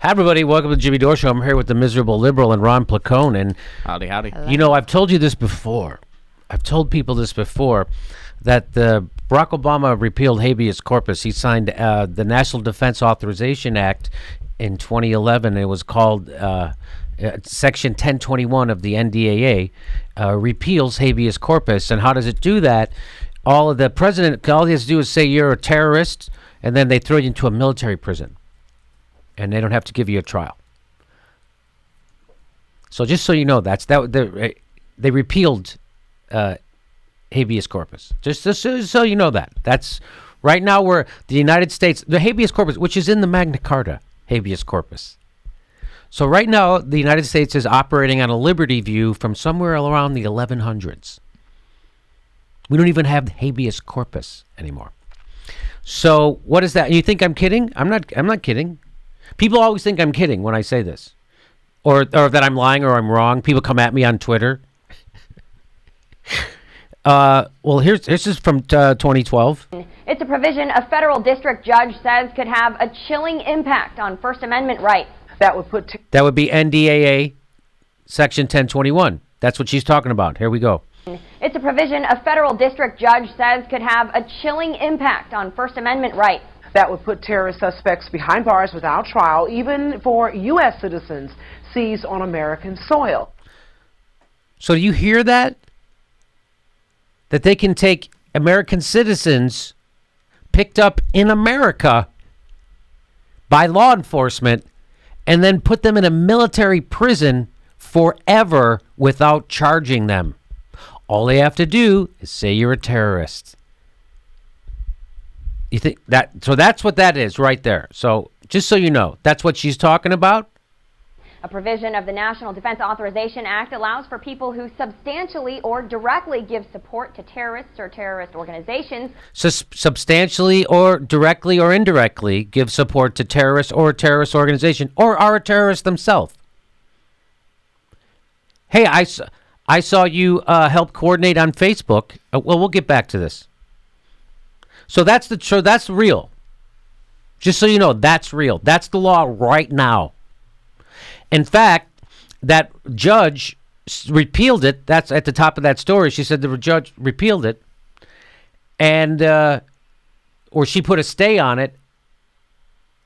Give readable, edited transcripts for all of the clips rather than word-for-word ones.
Hi, everybody. Welcome to the Jimmy Dore Show. I'm here with the miserable liberal and Ron Placone. And howdy. Hello. You know, I've told you this before. I've told people this before, that Barack Obama repealed habeas corpus. He signed the National Defense Authorization Act in 2011. It was called Section 1021 of the NDAA, repeals habeas corpus. And how does it do that? All he has to do is say you're a terrorist, and then they throw you into a military prison. And they don't have to give you a trial. So just so you know, they repealed habeas corpus. Just so you know that. That's right now where the United States, the habeas corpus, which is in the Magna Carta, habeas corpus. So right now, the United States is operating on a liberty view from somewhere around the 1100s. We don't even have habeas corpus anymore. So what is that? You think I'm kidding? I'm not kidding. People always think I'm kidding when I say this, or that I'm lying or I'm wrong. People come at me on Twitter. Well, this is from 2012. It's a provision a federal district judge says could have a chilling impact on First Amendment rights. That would be NDAA Section 1021. That's what she's talking about. Here we go. It's a provision a federal district judge says could have a chilling impact on First Amendment rights. That would put terrorist suspects behind bars without trial, even for U.S. citizens seized on American soil. So do you hear that? That they can take American citizens picked up in America by law enforcement and then put them in a military prison forever without charging them. All they have to do is say you're a terrorist. You think that? So that's what that is right there. So just so you know, that's what she's talking about. A provision of the National Defense Authorization Act allows for people who substantially or directly give support to terrorists or terrorist organizations. So substantially or directly or indirectly give support to terrorists or a terrorist organization or are a terrorist themselves. Hey, I saw you help coordinate on Facebook. Well, we'll get back to this. So that's real. Just so you know, that's real. That's the law right now. In fact, that judge repealed it. That's at the top of that story. She said the judge repealed it, and or she put a stay on it.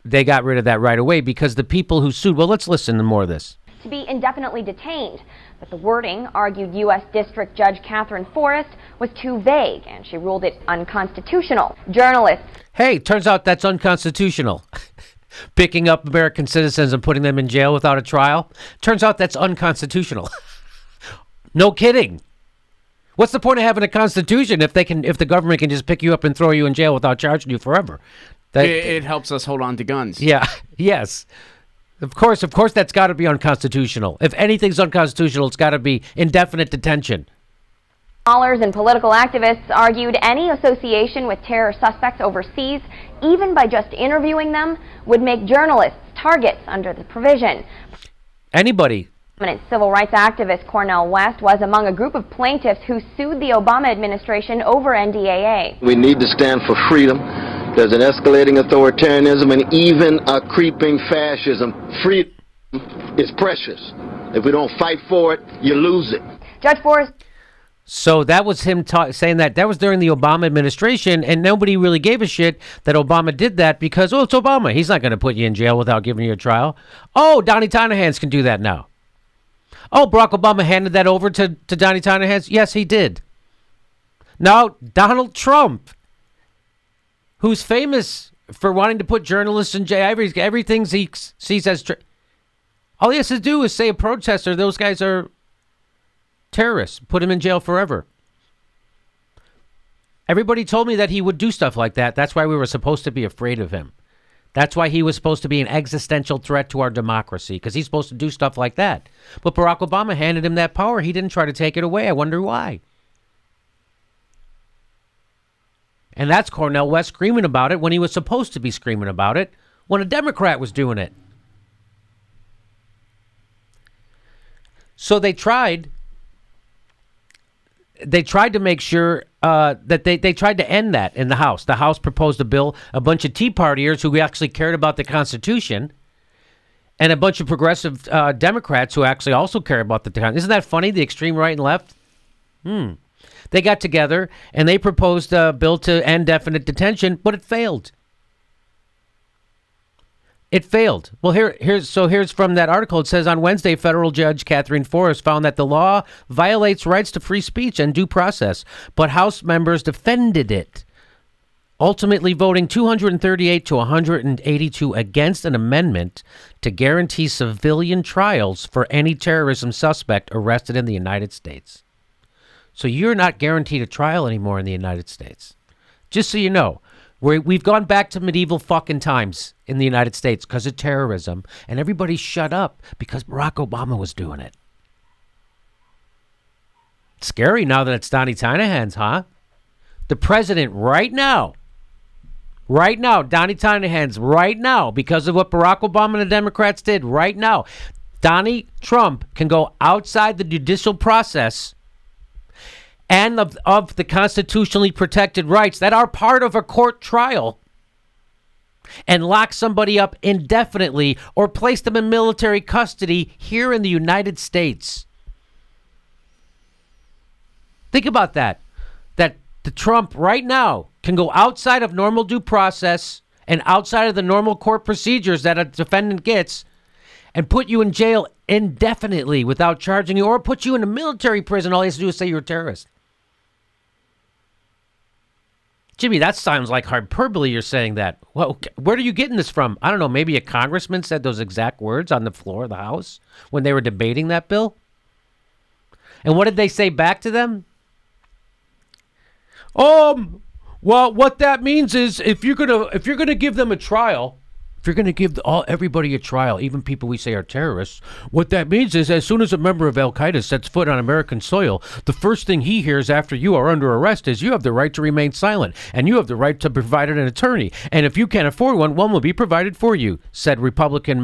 They got rid of that right away because the people who sued. Well, let's listen to more of this. To be indefinitely detained. But the wording, argued U.S. District Judge Catherine Forrest, was too vague, and she ruled it unconstitutional. Journalists... Hey, turns out that's unconstitutional. Picking up American citizens and putting them in jail without a trial. Turns out that's unconstitutional. No kidding. What's the point of having a constitution if the government can just pick you up and throw you in jail without charging you forever? It helps us hold on to guns. Yeah, yes. Of course, that's got to be unconstitutional. If anything's unconstitutional, it's got to be indefinite detention. Scholars and political activists argued any association with terror suspects overseas, even by just interviewing them, would make journalists targets under the provision. Anybody. Prominent civil rights activist Cornel West was among a group of plaintiffs who sued the Obama administration over NDAA. We need to stand for freedom. There's an escalating authoritarianism and even a creeping fascism. Freedom is precious. If we don't fight for it, you lose it. Judge Forrest. So that was him saying that. That was during the Obama administration, and nobody really gave a shit that Obama did that because, it's Obama. He's not going to put you in jail without giving you a trial. Oh, Donnie Tanahans can do that now. Oh, Barack Obama handed that over to Donnie Tanahans? Yes, he did. Now, Donald Trump, who's famous for wanting to put journalists in jail, everything he sees as... all he has to do is say a protester, those guys are terrorists. Put him in jail forever. Everybody told me that he would do stuff like that. That's why we were supposed to be afraid of him. That's why he was supposed to be an existential threat to our democracy, because he's supposed to do stuff like that. But Barack Obama handed him that power. He didn't try to take it away. I wonder why. And that's Cornel West screaming about it when he was supposed to be screaming about it when a Democrat was doing it. So they tried to make sure that they tried to end that in the House. The House proposed a bill, a bunch of Tea Partiers who actually cared about the Constitution, and a bunch of progressive Democrats who actually also care about the town. Isn't that funny? The extreme right and left. They got together and they proposed a bill to end indefinite detention, but it failed. It failed. Well, here's from that article. It says on Wednesday, federal judge Catherine Forrest found that the law violates rights to free speech and due process, but House members defended it, ultimately voting 238 to 182 against an amendment to guarantee civilian trials for any terrorism suspect arrested in the United States. So you're not guaranteed a trial anymore in the United States. Just so you know. We've gone back to medieval fucking times in the United States because of terrorism, and everybody shut up because Barack Obama was doing it. Scary now that it's Donnie Tynahan's, huh? The president right now, Donnie Tynahan's right now, because of what Barack Obama and the Democrats did right now, Donnie Trump can go outside the judicial process and of the constitutionally protected rights that are part of a court trial and lock somebody up indefinitely or place them in military custody here in the United States. Think about that. That the Trump right now can go outside of normal due process and outside of the normal court procedures that a defendant gets and put you in jail indefinitely without charging you, or put you in a military prison. All he has to do is say you're a terrorist. Jimmy, that sounds like hyperbole. You're saying that. Well, where are you getting this from? I don't know. Maybe a congressman said those exact words on the floor of the House when they were debating that bill. And what did they say back to them? Well, what that means is if you're gonna give them a trial, if you're gonna give everybody a trial, even people we say are terrorists, what that means is as soon as a member of Al Qaeda sets foot on American soil, the first thing he hears after you are under arrest is you have the right to remain silent and you have the right to provide an attorney. And if you can't afford one will be provided for you, said Republican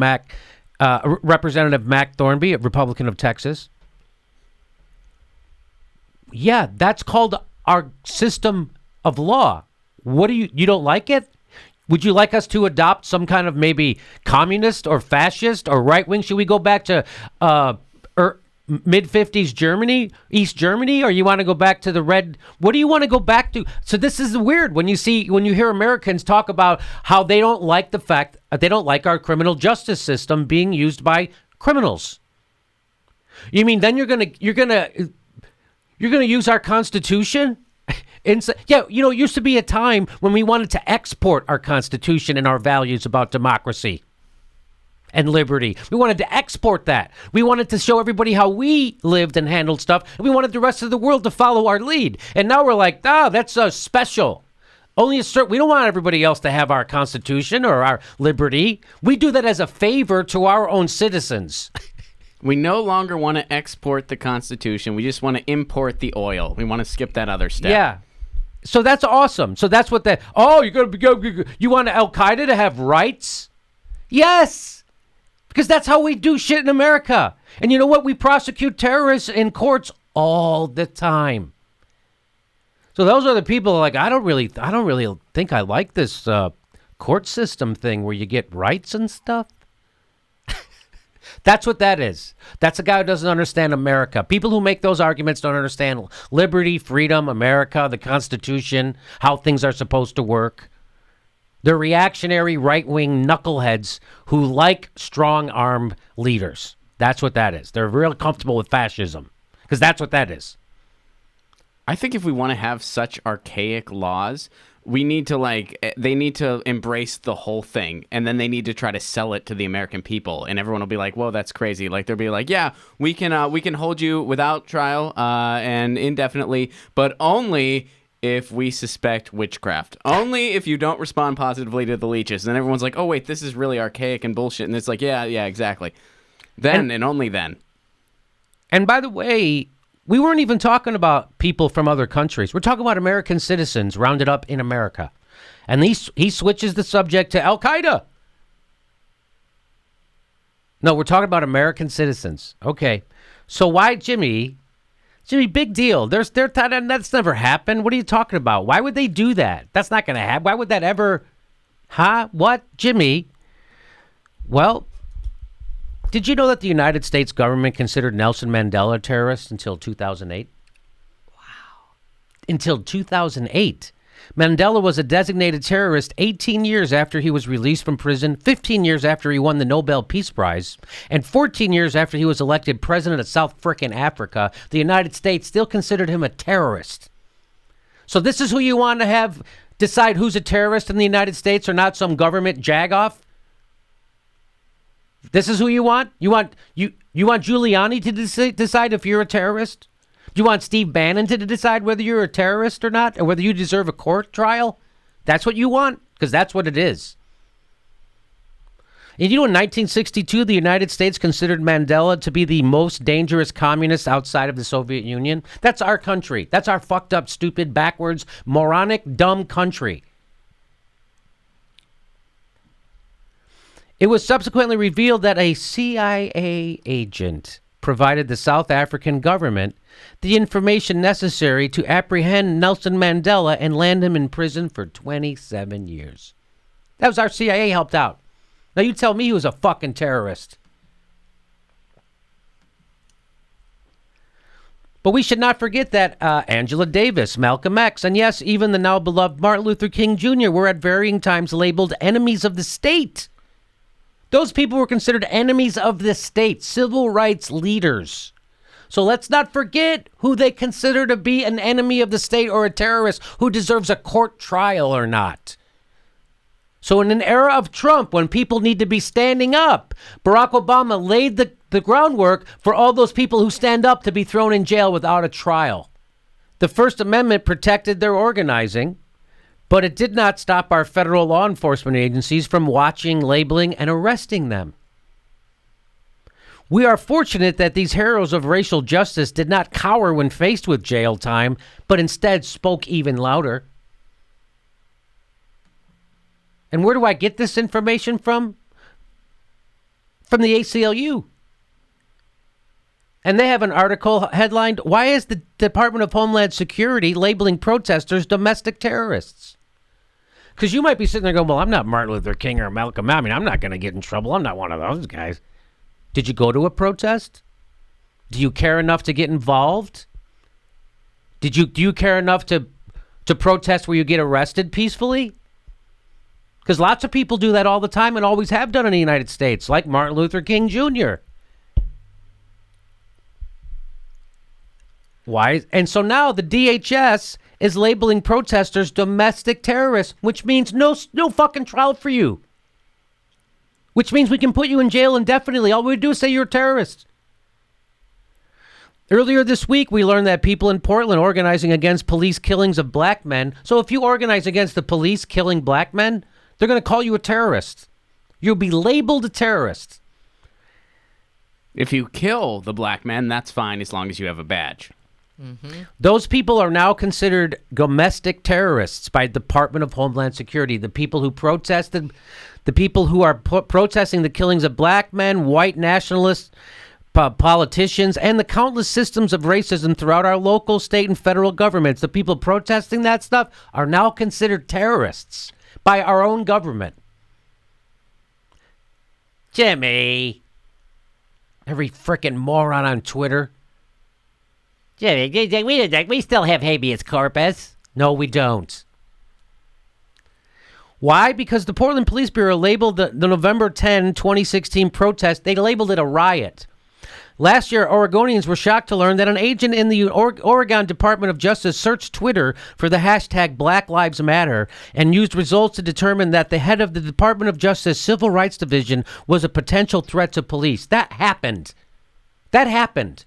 Representative Mac Thornby, a Republican of Texas. Yeah, that's called our system of law. What do you don't like it? Would you like us to adopt some kind of maybe communist or fascist or right wing? Should we go back to mid-50s Germany, East Germany, or you want to go back to the red? What do you want to go back to? So this is weird when you hear Americans talk about how they don't like the fact they don't like our criminal justice system being used by criminals. You mean then you're gonna use our Constitution? Yeah, it used to be a time when we wanted to export our Constitution and our values about democracy and liberty. We wanted to export that. We wanted to show everybody how we lived and handled stuff, and we wanted the rest of the world to follow our lead. And now we're like, that's special. We don't want everybody else to have our Constitution or our liberty. We do that as a favor to our own citizens. We no longer want to export the Constitution. We just want to import the oil. We want to skip that other step. Yeah. So that's awesome. So that's what you want Al Qaeda to have rights? Yes. Because that's how we do shit in America. And you know what? We prosecute terrorists in courts all the time. So those are the people like, I don't really think I like this court system thing where you get rights and stuff. That's what that is. That's a guy who doesn't understand America. People who make those arguments don't understand liberty, freedom, America, the Constitution, how things are supposed to work. They're reactionary, right-wing knuckleheads who like strong-armed leaders. That's what that is. They're real comfortable with fascism because that's what that is. I think if we want to have such archaic laws, they need to embrace the whole thing, and then they need to try to sell it to the American people, and everyone will be like, whoa, that's crazy. Like, they'll be like, yeah, we can hold you without trial and indefinitely, but only if we suspect witchcraft. Only if you don't respond positively to the leeches. And then everyone's like, oh, wait, this is really archaic and bullshit. And it's like, yeah, exactly. Then and only then. And by the way, we weren't even talking about people from other countries. We're talking about American citizens rounded up in America. And he switches the subject to Al Qaeda. No, we're talking about American citizens. Okay. So why, Jimmy, big deal. That's never happened. What are you talking about? Why would they do that? That's not going to happen. Why would that ever? Huh? What? Jimmy? Well, Did you know that the United States government considered Nelson Mandela a terrorist until 2008? Wow. Until 2008. Mandela was a designated terrorist 18 years after he was released from prison, 15 years after he won the Nobel Peace Prize, and 14 years after he was elected president of South frickin' Africa. The United States still considered him a terrorist. So this is who you want to have decide who's a terrorist in the United States or not, some government jagoff? This is who you want? You want Giuliani to decide if you're a terrorist? Do you want Steve Bannon to decide whether you're a terrorist or not, or whether you deserve a court trial? That's what you want? Because that's what it is. And you know, in 1962, the United States considered Mandela to be the most dangerous communist outside of the Soviet Union. That's our country. That's our fucked up, stupid, backwards, moronic, dumb country. It was subsequently revealed that a CIA agent provided the South African government the information necessary to apprehend Nelson Mandela and land him in prison for 27 years. That was our CIA helped out. Now you tell me he was a fucking terrorist. But we should not forget that Angela Davis, Malcolm X, and yes, even the now beloved Martin Luther King Jr. were at varying times labeled enemies of the state. Those people were considered enemies of the state, civil rights leaders. So let's not forget who they consider to be an enemy of the state or a terrorist who deserves a court trial or not. So in an era of Trump, when people need to be standing up, Barack Obama laid the groundwork for all those people who stand up to be thrown in jail without a trial. The First Amendment protected their organizing, but it did not stop our federal law enforcement agencies from watching, labeling, and arresting them. We are fortunate that these heroes of racial justice did not cower when faced with jail time, but instead spoke even louder. And where do I get this information from? From the ACLU. And they have an article headlined, "Why is the Department of Homeland Security labeling protesters domestic terrorists?" Because you might be sitting there going, well, I'm not Martin Luther King or Malcolm X. I mean, I'm not going to get in trouble. I'm not one of those guys. Did you go to a protest? Do you care enough to get involved? Do you care enough to protest where you get arrested peacefully? Because lots of people do that all the time and always have done in the United States, like Martin Luther King Jr. Why? And so now the DHS is labeling protesters domestic terrorists, which means no fucking trial for you. Which means we can put you in jail indefinitely. All we do is say you're a terrorist. Earlier this week, we learned that people in Portland organizing against police killings of black men. So if you organize against the police killing black men, they're going to call you a terrorist. You'll be labeled a terrorist. If you kill the black men, that's fine as long as you have a badge. Mm-hmm. Those people are now considered domestic terrorists by the Department of Homeland Security. The people who protested, the people who are protesting the killings of black men, white nationalists, politicians, and the countless systems of racism throughout our local, state, and federal governments. The people protesting that stuff are now considered terrorists by our own government. Jimmy. Every frickin' moron on Twitter. Jimmy, we still have habeas corpus. No, we don't. Why? Because the Portland Police Bureau labeled the November 10, 2016 protest, they labeled it a riot. Last year, Oregonians were shocked to learn that an agent in the Oregon Department of Justice searched Twitter for the hashtag Black Lives Matter and used results to determine that the head of the Department of Justice Civil Rights Division was a potential threat to police. That happened. That happened.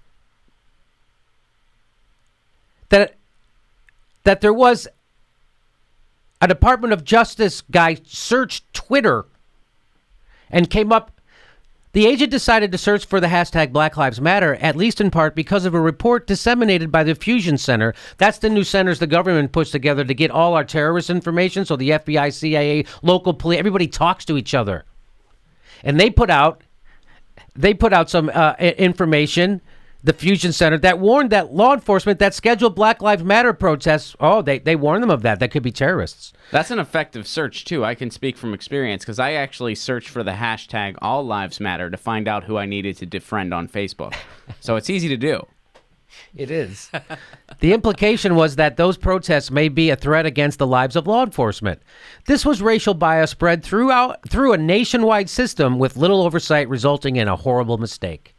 That there was a Department of Justice guy searched Twitter and came up. The agent decided to search for the hashtag Black Lives Matter, at least in part because of a report disseminated by the Fusion Center. That's the new centers the government puts together to get all our terrorist information. So the FBI, CIA, local police, everybody talks to each other. And they put out some information the Fusion Center, that warned that law enforcement that scheduled Black Lives Matter protests, they warned them of that. That could be terrorists. That's an effective search, too. I can speak from experience because I actually searched for the hashtag All Lives Matter to find out who I needed to defriend on Facebook. So it's easy to do. It is. The implication was that those protests may be a threat against the lives of law enforcement. This was racial bias spread through a nationwide system with little oversight, resulting in a horrible mistake.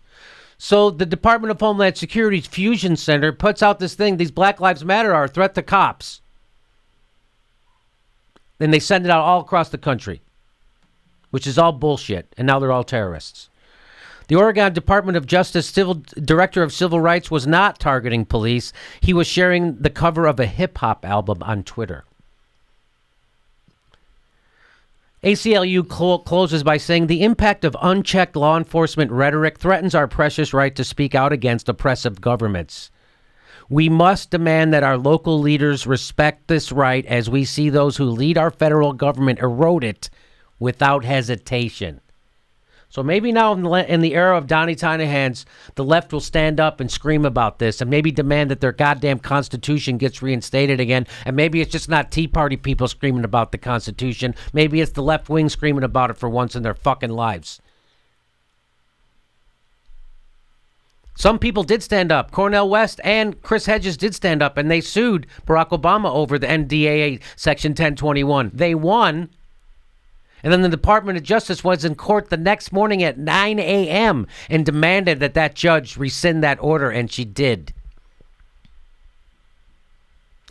So the Department of Homeland Security's Fusion Center puts out this thing, these Black Lives Matter are a threat to cops. Then they send it out all across the country, which is all bullshit, and now they're all terrorists. The Oregon Department of Justice Director of Civil Rights was not targeting police. He was sharing the cover of a hip-hop album on Twitter. ACLU closes by saying the impact of unchecked law enforcement rhetoric threatens our precious right to speak out against oppressive governments. We must demand that our local leaders respect this right as we see those who lead our federal government erode it without hesitation. So maybe now in the era of Donnie Tynahan's, the left will stand up and scream about this and maybe demand that their goddamn Constitution gets reinstated again. And maybe it's just not Tea Party people screaming about the Constitution. Maybe it's the left wing screaming about it for once in their fucking lives. Some people did stand up. Cornel West and Chris Hedges did stand up, and they sued Barack Obama over the NDAA Section 1021. They won. And then the Department of Justice was in court the next morning at 9 a.m. and demanded that that judge rescind that order, and she did.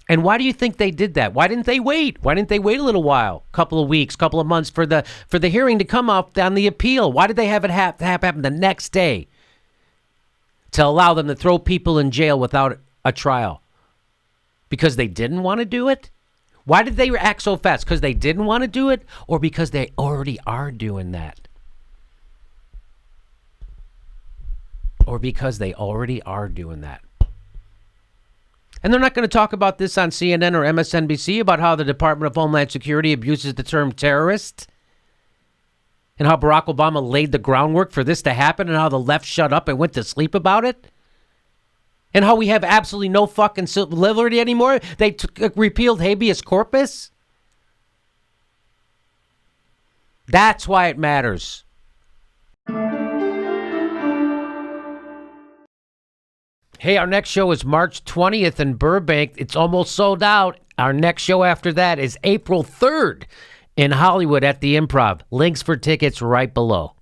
And why do you think they did that? Why didn't they wait? Why didn't they wait a little while, couple of weeks, couple of months for the hearing to come up on the appeal? Why did they have it happen the next day to allow them to throw people in jail without a trial? Because they didn't want to do it? Why did they act so fast? Because they didn't want to do it, or because they already are doing that? Or because they already are doing that? And they're not going to talk about this on CNN or MSNBC about how the Department of Homeland Security abuses the term terrorist and how Barack Obama laid the groundwork for this to happen and how the left shut up and went to sleep about it. And how we have absolutely no fucking liberty anymore. They repealed habeas corpus. That's why it matters. Hey, our next show is March 20th in Burbank. It's almost sold out. Our next show after that is April 3rd in Hollywood at the Improv. Links for tickets right below.